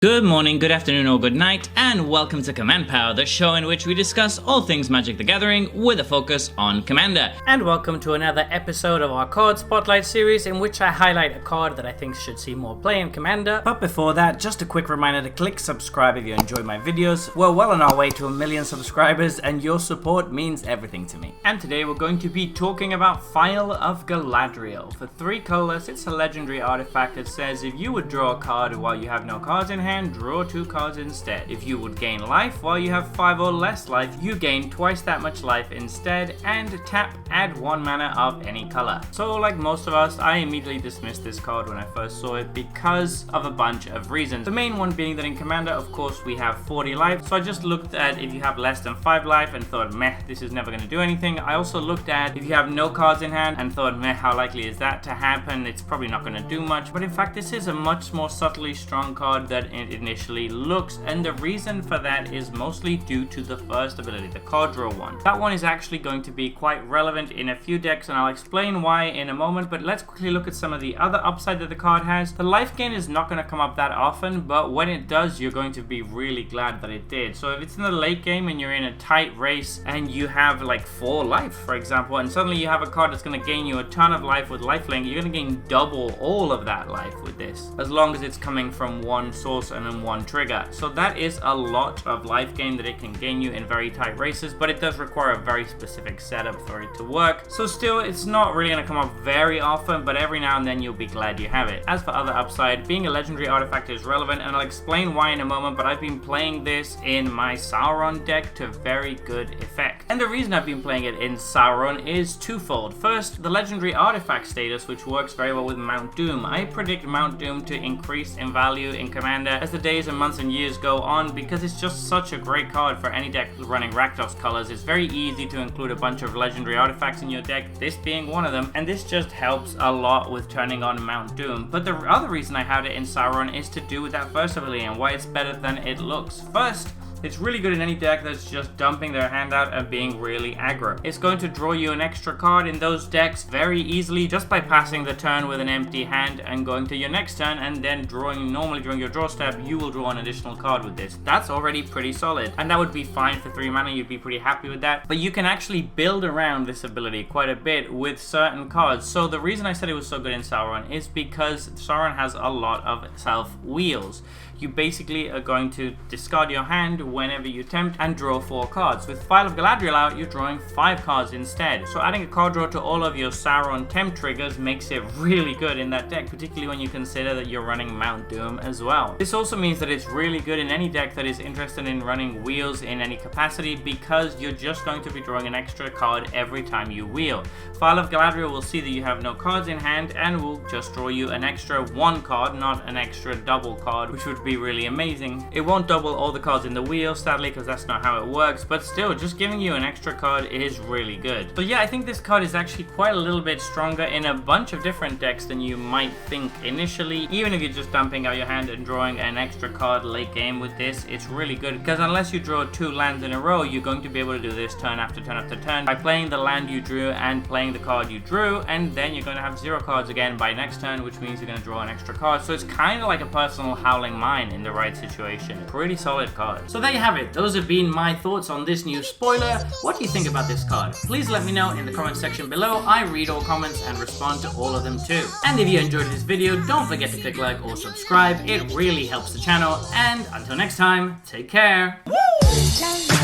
Good morning, good afternoon, or good night, and welcome to Command Power, the show in which we discuss all things Magic the Gathering with a focus on Commander. And welcome to another episode of our card spotlight series in which I highlight a card that I think should see more play in Commander. But before that, just a quick reminder to click subscribe if you enjoy my videos. We're well on our way to 1 million subscribers and your support means everything to me. And today we're going to be talking about Phial of Galadriel. For 3 colors, it's a legendary artifact that says if you would draw a card while you have no cards in hand, draw 2 cards instead. If you would gain life while you have 5 or less life, you gain twice that much life instead, and tap, add 1 mana of any color. So like most of us, I immediately dismissed this card when I first saw it because of a bunch of reasons. The main one being that in Commander, of course, we have 40 life, so I just looked at if you have less than 5 life and thought, meh, this is never going to do anything. I also looked at if you have no cards in hand and thought, meh, how likely is that to happen? It's probably not going to do much, but in fact this is a much more subtly strong card than it initially looks, and the reason for that is mostly due to the first ability, the card draw one. That one is actually going to be quite relevant in a few decks, and I'll explain why in a moment, but let's quickly look at some of the other upside that the card has. The life gain is not going to come up that often, but when it does, you're going to be really glad that it did. So if it's in the late game and you're in a tight race and you have like 4 life, for example, and suddenly you have a card that's going to gain you a ton of life with lifelink, you're going to gain double all of that life with this, as long as it's coming from one source and then one trigger. So that is a lot of life gain that it can gain you in very tight races, but it does require a very specific setup for it to work. So still, it's not really going to come up very often, but every now and then you'll be glad you have it. As for other upside, being a legendary artifact is relevant, and I'll explain why in a moment, but I've been playing this in my Sauron deck to very good effect. And the reason I've been playing it in Sauron is twofold. First, the legendary artifact status, which works very well with Mount Doom. I predict Mount Doom to increase in value in Commander as the days and months and years go on, because it's just such a great card for any deck running Rakdos colors. It's very easy to include a bunch of legendary artifacts in your deck, this being one of them, and this just helps a lot with turning on Mount Doom. But the other reason I had it in Sauron is to do with that first ability and why it's better than it looks. First, it's really good in any deck that's just dumping their hand out and being really aggro. It's going to draw you an extra card in those decks very easily just by passing the turn with an empty hand and going to your next turn and then drawing. Normally during your draw step, you will draw an additional card with this. That's already pretty solid, and that would be fine for 3 mana. You'd be pretty happy with that. But you can actually build around this ability quite a bit with certain cards. So the reason I said it was so good in Sauron is because Sauron has a lot of self wheels. You basically are going to discard your hand whenever you attempt and draw 4 cards. With Phial of Galadriel out, you're drawing 5 cards instead. So adding a card draw to all of your Sauron temp triggers makes it really good in that deck, particularly when you consider that you're running Mount Doom as well. This also means that it's really good in any deck that is interested in running wheels in any capacity, because you're just going to be drawing an extra card every time you wheel. Phial of Galadriel will see that you have no cards in hand and will just draw you an extra 1 card, not an extra double card, which would be really amazing. It won't double all the cards in the wheel, sadly, because that's not how it works, but still, just giving you an extra card is really good. So yeah, I think this card is actually quite a little bit stronger in a bunch of different decks than you might think initially. Even if you're just dumping out your hand and drawing an extra card late game with this, it's really good, because unless you draw 2 lands in a row, you're going to be able to do this turn after turn after turn by playing the land you drew and playing the card you drew, and then you're going to have 0 cards again by next turn, which means you're going to draw an extra card. So it's kind of like a personal Howling Mine in the right situation. Pretty solid card. So there you have it. Those have been my thoughts on this new spoiler. What do you think about this card? Please let me know in the comment section below. I read all comments and respond to all of them too. And if you enjoyed this video, don't forget to click like or subscribe. It really helps the channel. And until next time, take care. Woo!